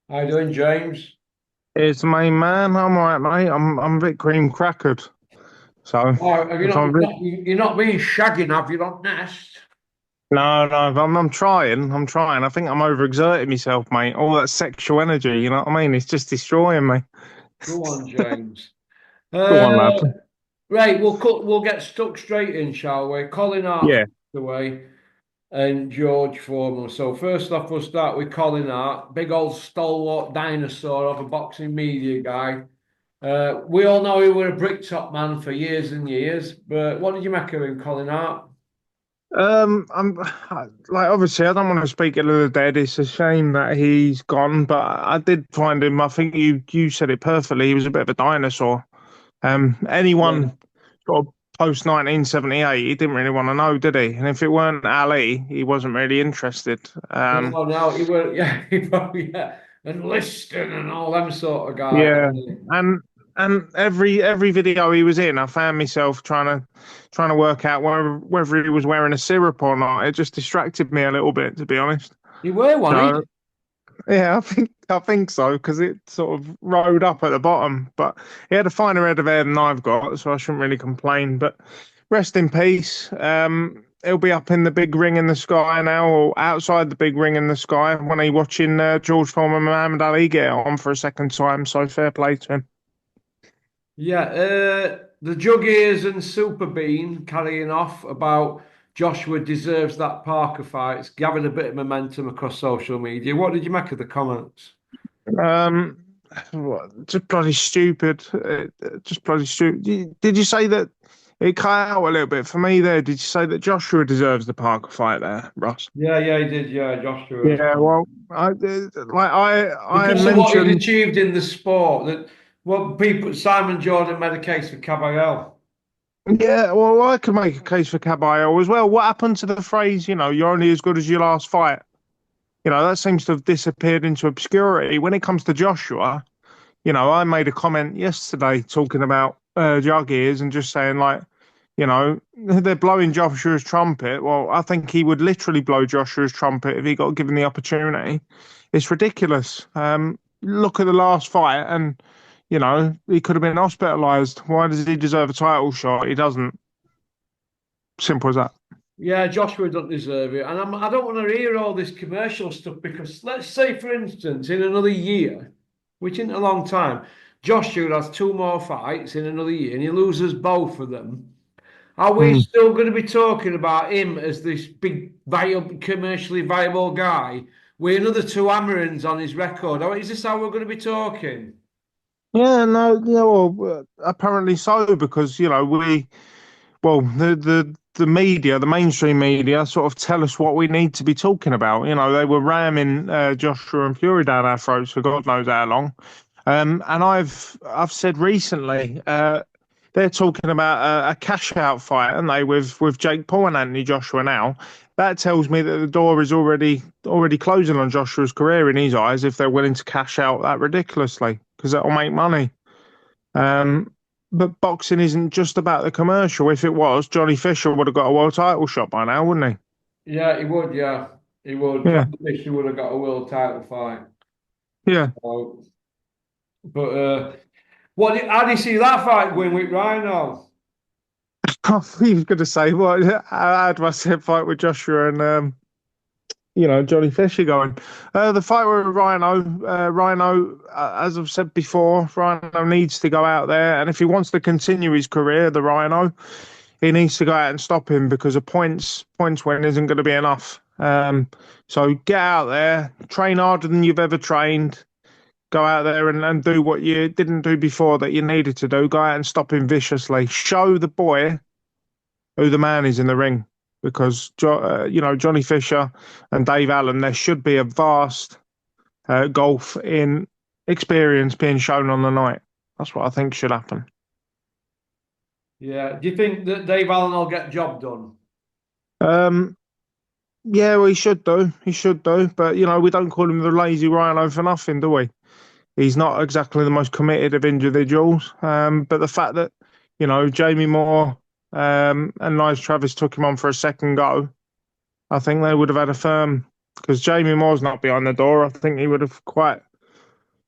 How you doing, James? It's my man. I'm all right, mate. I'm a bit cream crackered. So Oh, have you if not, I'm a bit, you're not being shagging, have you, on Nest? no, I'm trying. I'm trying. I think I'm overexerting myself, mate. All that sexual energy, you know what I mean? It's just destroying me. Go on, James. Go Uh, on, lad. right, we'll get stuck straight in, shall we? Colin Hart's Yeah. passed away and George Foreman. So first off, we'll start with Colin Hart, big old stalwart dinosaur of a boxing media guy. We all know he was a bricktop man for years and years, but what did you make of him, Colin Hart? I'm like obviously I don't want to speak ill of the dead. It's a shame that he's gone, but I did find him. I think you said it perfectly. He was a bit of a dinosaur. Yeah. Anyone sort of post 1978, he didn't really want to know, did he? And if it weren't Ali, he wasn't really interested. No, no, he were, yeah, yeah, and Liston and all them sort of guys. Yeah, and every video he was in, I found myself trying to work out whether he was wearing a syrup or not. It just distracted me a little bit, to be honest. He were one, So he? yeah, I think so because it sort of rode up at the bottom, but he had a finer head of hair than I've got, so I shouldn't really complain. But rest in peace. He'll be up in the big ring in the sky now, or outside the big ring in the sky when he watching George Foreman and Muhammad Ali get it on for a second time. So fair play to him. Yeah, the Jug Ears and Super Bean carrying off about Joshua deserves that Parker fight. It's gathered a bit of momentum across social media. What did you make of the comments? Um, just bloody stupid. Just bloody stupid. Did you say that it cut out a little bit for me there? Did you say that Joshua deserves the Parker fight there, Ross? Yeah, yeah, he did. Yeah, Joshua. Yeah, well, I Because of what he'd mentioned, achieved in the sport, that what people Simon Jordan made a case for Caballero. yeah, well, I could make a case for Caballero as well. What happened to the phrase, you're only as good as your last fight? That seems to have disappeared into obscurity. When it comes to Joshua, I made a comment yesterday talking about jug ears and just saying like, they're blowing Joshua's trumpet. Well, I think he would literally blow Joshua's trumpet if he got given the opportunity. It's ridiculous. Look at the last fight, and he could have been hospitalised. Why does he deserve a title shot? He doesn't. Simple as that. Yeah, Joshua doesn't deserve it. And I don't want to hear all this commercial stuff because let's say, for instance, in another year, which isn't a long time, Joshua has two more fights in another year and he loses both of them. Are we Hmm. still going to be talking about him as this big, viable, commercially viable guy with another two hammerings on his record? Or is this how we're going to be talking? Yeah, no, yeah, well, apparently so because well, the media, the mainstream media, sort of tell us what we need to be talking about. They were ramming Joshua and Fury down our throats for God knows how long. And I've said recently, they're talking about a cash out fight, aren't they, with Jake Paul and Anthony Joshua now. That tells me that the door is already closing on Joshua's career in his eyes if they're willing to cash out that ridiculously because that'll make money. Um, but boxing isn't just about the commercial. If it was, Johnny Fisher would have got a world title shot by now, wouldn't Yeah, he would. Yeah, he would. he? Yeah, Johnny Fisher would have got a world title fight. yeah. So, but how do you see that fight going with Rhino? I thought you was going to say, what? How do I see a fight with Joshua and Johnny Fisher going? The fight with Rhino, as I've said before, Rhino needs to go out there, and if he wants to continue his career, the Rhino, he needs to go out and stop him because a points win isn't going to be enough. So get out there, train harder than you've ever trained. Go out there and do what you didn't do before that you needed to do. Go out and stop him viciously. Show the boy who the man is in the ring because Johnny Fisher and Dave Allen, there should be a vast gulf in experience being shown on the night. That's what I think should happen. Yeah. Do you think that Dave Allen will get job done? Um, yeah, well, he should do. He should do. But we don't call him the lazy rhino for nothing, do we? He's not exactly the most committed of individuals. But the fact that Jamie Moore and Nigel Travis took him on for a second go, I think they would have had a firm because Jamie Moore's not behind the door. I think he would have quite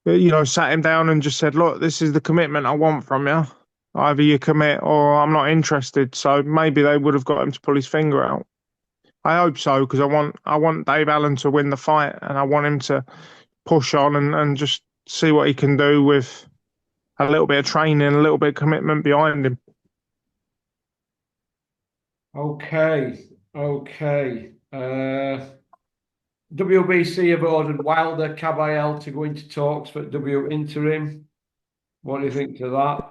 sat him down and just said, "Look, this is the commitment I want from you. Either you commit or I'm not interested." So maybe they would have got him to pull his finger out. I hope so because I want Dave Allen to win the fight, and I want him to push on and just see what he can do with a little bit of training, a little bit of commitment behind him. Okay, okay. WBC have ordered Wilder Caballero to go into talks for W interim. What do you think to that?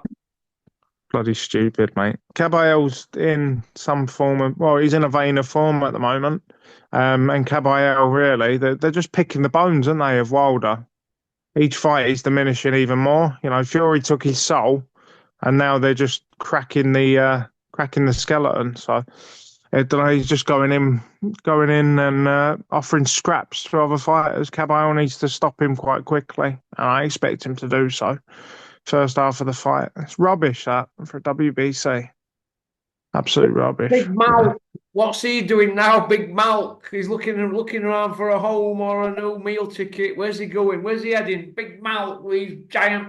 Bloody stupid, mate. Caballero's in some form of, well, he's in a vein of form at the moment. And Caballero, really, they're just picking the bones, aren't they, of Wilder? Each fight is diminishing even more. Fury took his soul, and now they're just cracking the skeleton. So I don't know, he's just going in and offering scraps to other fighters. Caballero needs to stop him quite quickly, and I expect him to do so. First half of the fight, it's rubbish that for WBC. Absolute rubbish. Big Mouth. What's he doing now, Big Mouth? He's looking around for a home or a new meal ticket. Where's he going? Where's he heading? Big Mouth with his giant.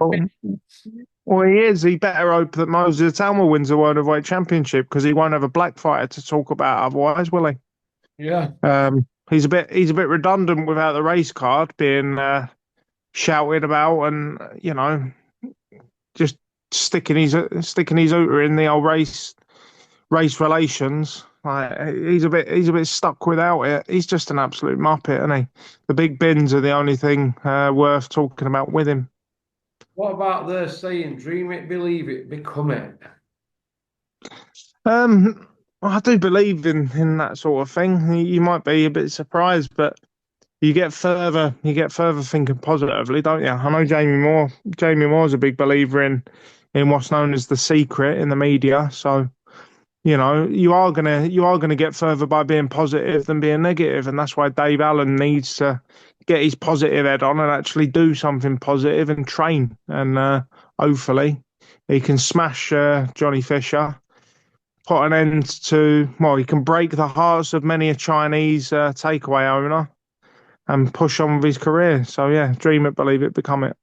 Well, he is. He better hope that Moses Talma wins the World Heavyweight Championship because he won't have a black fighter to talk about otherwise, will he? Yeah. He's a bit redundant without the race card being shouted about, and just sticking his ooter in the old race relations. Like, he's a bit stuck without it. He's just an absolute muppet, isn't he? The big bins are the only thing worth talking about with him. What about the saying, dream it, believe it, become it? I do believe in that sort of thing. You might be a bit surprised, but you get further thinking positively, don't you? I know Jamie Moore's a big believer in what's known as the secret in the media. So, you are gonna get further by being positive than being negative, and that's why Dave Allen needs to get his positive head on and actually do something positive and train. And hopefully, he can smash Johnny Fisher, put an end to. Well, he can break the hearts of many a Chinese takeaway owner and push on with his career. So yeah, dream it, believe it, become it.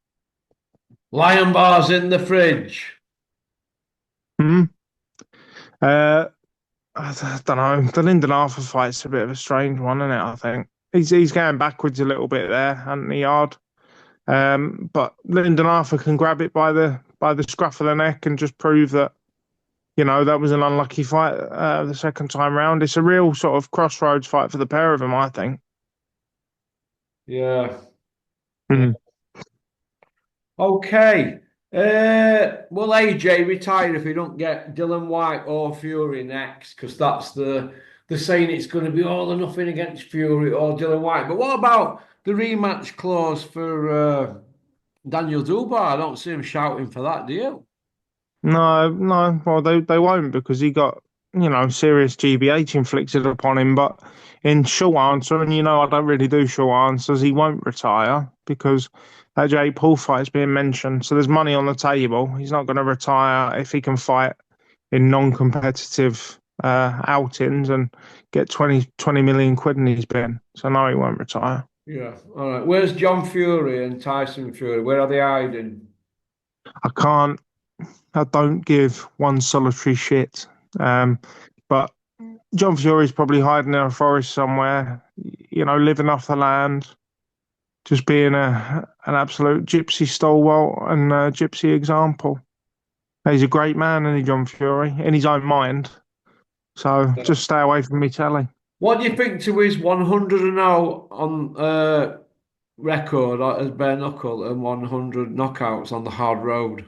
Lion bars in the fridge. Hmm. I don't know. The Lyndon Arthur fight's a bit of a strange one, isn't it? I think he's going backwards a little bit there, Anthony Yard. But Lyndon Arthur can grab it by the scruff of the neck and just prove that that was an unlucky fight the second time round. It's a real sort of crossroads fight for the pair of them, I think. Yeah. Mm. Okay. Will AJ retire if we don't get Dylan White or Fury next? Because that's the saying it's going to be all or nothing against Fury or Dylan White. But what about the rematch clause for Daniel Dubois? I don't see him shouting for that, do you? No, no. Well, they won't because he got serious GBH inflicted upon him. But in short answer, and I don't really do short answers, he won't retire because that Jake Paul fight is being mentioned. So there's money on the table. He's not going to retire if he can fight in non-competitive outings and get 20 million quid in his bin. So no, he won't retire. Yeah. All right. Where's John Fury and Tyson Fury? Where are they hiding? I don't give one solitary shit. But John Fury's probably hiding in a forest somewhere, living off the land, just being an absolute gypsy stalwart and a gypsy example. He's a great man, isn't he, John Fury, in his own mind. So just stay away from me telly. What do you think to his 100-0 on record as bare knuckle and 100 knockouts on the hard road?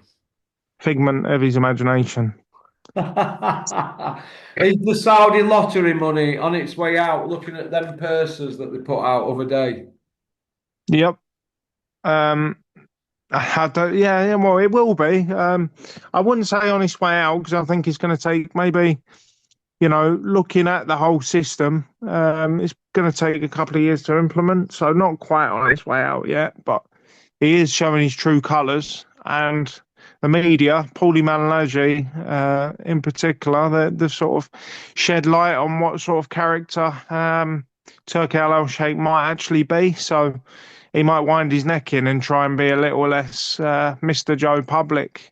Figment of his imagination. Is the Saudi lottery money on its way out? Looking at them purses that they put out other day. Yep. I don't, yeah, well, it will be. I wouldn't say on its way out because I think it's going to take maybe, looking at the whole system, it's going to take a couple of years to implement. So not quite on its way out yet, but he is showing his true colours. And the media, Paulie Malignaggi in particular, they've sort of shed light on what sort of character Turki Al Sheikh might actually be. So he might wind his neck in and try and be a little less Mr. Joe Public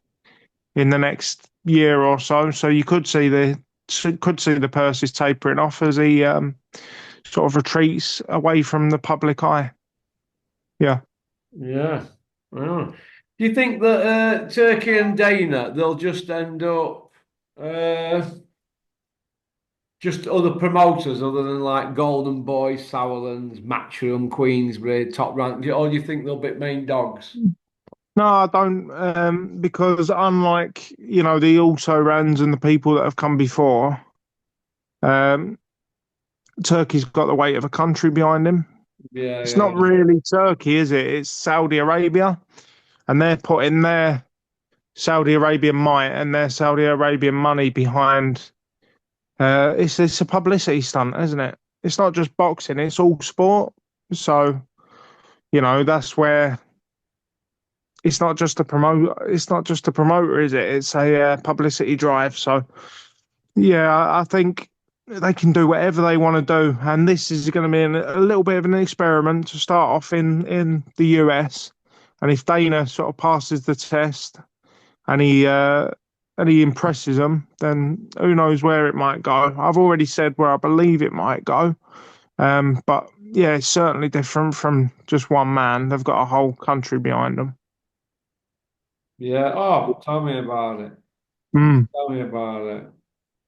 in the next year or so. So you could see the purses tapering off as he sort of retreats away from the public eye. Yeah. Yeah. Oh. Do you think that Turkey and Dana they'll just end up uh, just other promoters other than like Golden Boys, Sauerlands, Matchroom, Queensbury, Top Rank, or do you think they'll be main dogs? No, I don't, because unlike, the also rans and the people that have come before, um, Turkey's got the weight of a country behind him. Yeah, It's yeah, not really Turkey, is it? It's Saudi Arabia, and they're putting their Saudi Arabian might and their Saudi Arabian money behind. It's a publicity stunt, isn't it? It's not just boxing; it's all sport. So that's where it's not just a promote. It's not just a promoter, is it? It's a publicity drive. So yeah, I think they can do whatever they want to do, and this is going to be a little bit of an experiment to start off in the US. And if Dana sort of passes the test and he impresses them, then who knows where it might go. I've already said where I believe it might go, but yeah, it's certainly different from just one man. They've got a whole country behind them. yeah. Oh, tell me about it. Mm. Tell me about it.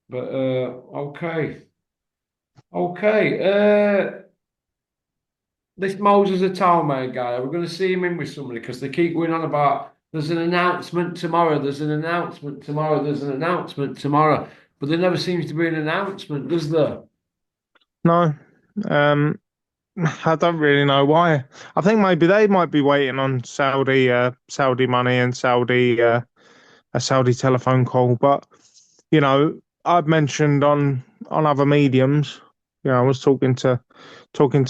But okay, okay. This Moses Atame guy, we're going to see him in with somebody because they keep going on about there's an announcement tomorrow, there's an announcement tomorrow, there's an announcement tomorrow, but there never seems to be an announcement, does there? No, um, I don't really know why. I think maybe they might be waiting on Saudi money and a Saudi telephone call. But I've mentioned on other mediums. I was talking to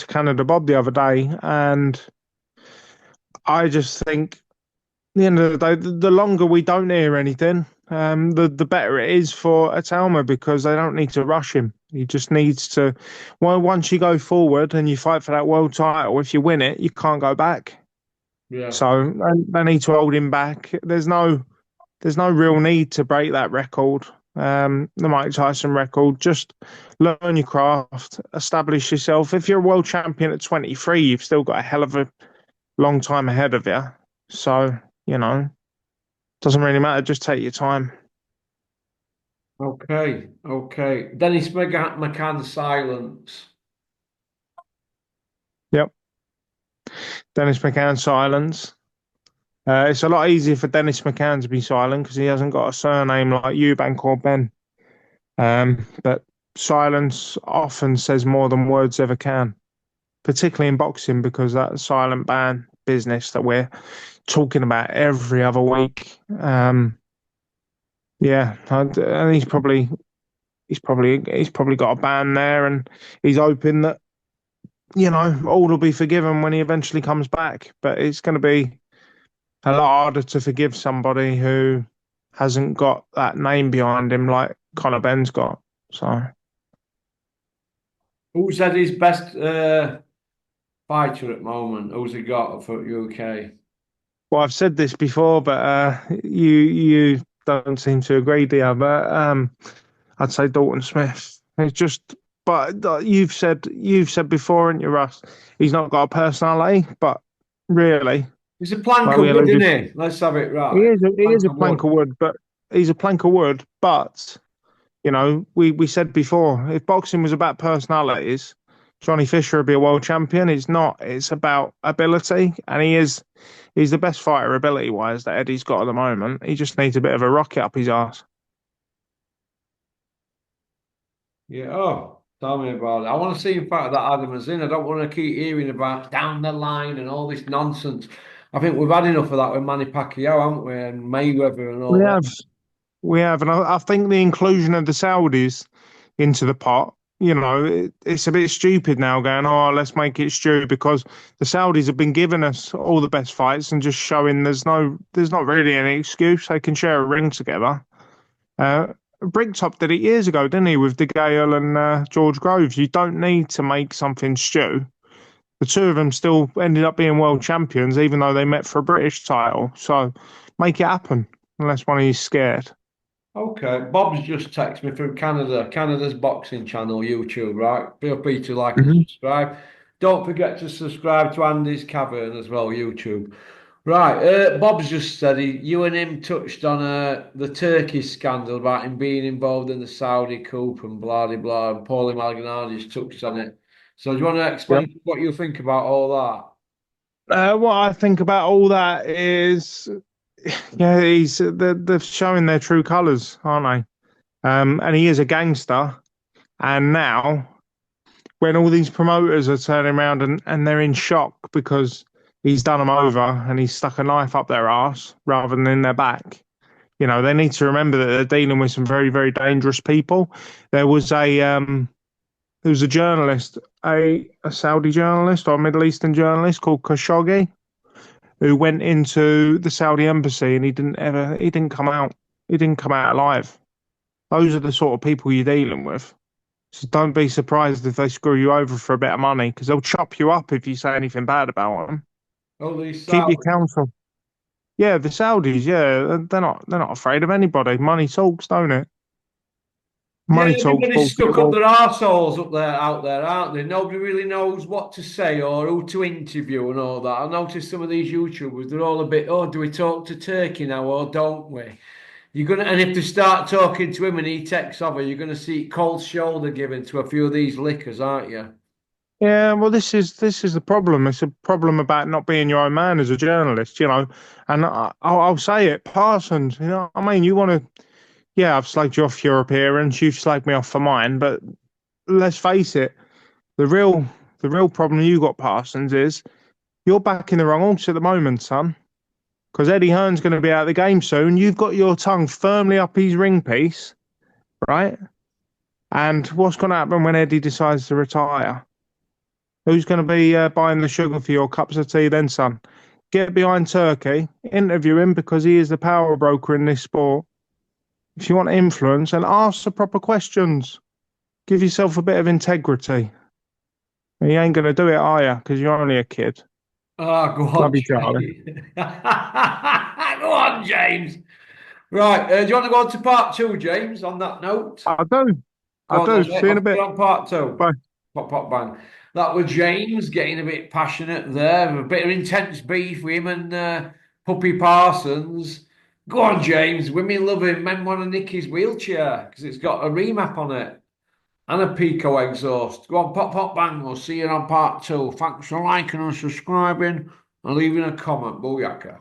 Canada Bob the other day, and I just think at the end of the day, the longer we don't hear anything, the better it is for Atalma because they don't need to rush him. He just needs to. Well, once you go forward and you fight for that world title, if you win it, you can't go back. Yeah. So they need to hold him back. There's no real need to break that record, the Mike Tyson record. Just learn your craft, establish yourself. If you're a world champion at 23, you've still got a hell of a long time ahead of you. So, doesn't really matter. Just take your time. Okay, okay. Dennis McCann's silence. Yep. Dennis McCann silence. It's a lot easier for Dennis McCann to be silent because he hasn't got a surname like Eubank or Ben. But silence often says more than words ever can, particularly in boxing because that silent ban business that we're talking about every other week. Yeah, and he's probably got a ban there, and he's hoping that all will be forgiven when he eventually comes back. But it's going to be a lot harder to forgive somebody who hasn't got that name behind him like Conor Ben's got. So, Who's had his best fighter at the moment? Who's he got for UK? well, I've said this before, but you don't seem to agree, do you? But I'd say Dalton Smith. It's just, but you've said before, and you, Russ, he's not got a personality, but really, He's a plank like of we wood, isn't alluded, he? Let's have it he right. is he Plank is a of wood. plank of wood, but he's a plank of wood. But we said before, if boxing was about personalities, Johnny Fisher would be a world champion. It's not. It's about ability, and he's the best fighter ability wise that Eddie's got at the moment. He just needs a bit of a rocket up his arse. Yeah. Oh, tell me about it. I want to see him fight that Adam is in. I don't want to keep hearing about down the line and all this nonsense. I think we've had enough of that with Manny Pacquiao, haven't we? And Mayweather and We all have, we have, and I think the inclusion of the Saudis into the pot, it's a bit stupid now. Going, oh, let's make it stew because the Saudis have been giving us all the best fights and just showing there's not really any excuse. They can share a ring together. Uh, Bricktop did it years ago, didn't he, with De Gale and George Groves? You don't need to make something stew. The two of them still ended up being world champions, even though they met for a British title. So make it happen, unless one of you's scared. Okay, Bob's just texted me from Canada, Canada's boxing channel, YouTube, right? Feel free to like and Hmm. subscribe. Don't forget to subscribe to Andy's Cavern as well, YouTube. Right, Bob's just said you and him touched on the Turkey scandal about him being involved in the Saudi coup and blah blah blah. And Paulie Malignaggi just touched on it. So do you want to Yep. explain what you think about all that? What I think about all that is, yeah, they're showing their true colours, aren't they? And he is a gangster. And now, when all these promoters are turning around and they're in shock because he's done them over and he's stuck a knife up their ass rather than in their back, they need to remember that they're dealing with some very, very dangerous people. There was a journalist, a Saudi journalist or a Middle Eastern journalist called Khashoggi, who went into the Saudi embassy and he didn't come out. He didn't come out alive. Those are the sort of people you're dealing with. So don't be surprised if they screw you over for a bit of money, because they'll chop you up if you say anything bad about them. All these Keep your Saudi. counsel. Yeah, the Saudis, yeah, they're not afraid of anybody. Money talks, don't it? Yeah, Money talks, everybody's balls to the stuck up wall. their arseholes up there, out there, aren't they? Nobody really knows what to say or who to interview and all that. I noticed some of these YouTubers, they're all a bit, oh, do we talk to Turkey now or don't we? And if they start talking to him and he takes over, you're gonna see cold shoulder given to a few of these lickers, aren't you? Yeah, well, this is the problem. It's a problem about not being your own man as a journalist. And I'll say it, Parsons. I mean, you want to, yeah, I've slagged you off for your appearance, you've slagged me off for mine, but let's face it, the real the real problem you got, Parsons, is you're backing the wrong horse at the moment, son. Because Eddie Hearn's going to be out of the game soon. You've got your tongue firmly up his ring piece, right? And what's going to happen when Eddie decides to retire? Who's going to be buying the sugar for your cups of tea then, son? Get behind Turkey, interview him because he is the power broker in this sport. If you want influence, and ask the proper questions. Give yourself a bit of integrity. You ain't going to do it, are you? Because you're only a kid. Ah, go on, Love you, Charlie. James. Go on, James. Right, do you want to go on to part two, James, on that note? I do. Go I on do. then, mate. See you in a Let's bit. get on part two. Bye. Pop, pop, bang. That was James getting a bit passionate there, a bit of intense beef with him and Puppy Parsons. Go on, James. Women love him. Men want to nick his wheelchair because it's got a remap on it and a Pico exhaust. Go on, pop, pop, bang. We'll see you on part two. Thanks for liking and subscribing and leaving a comment. Booyaka.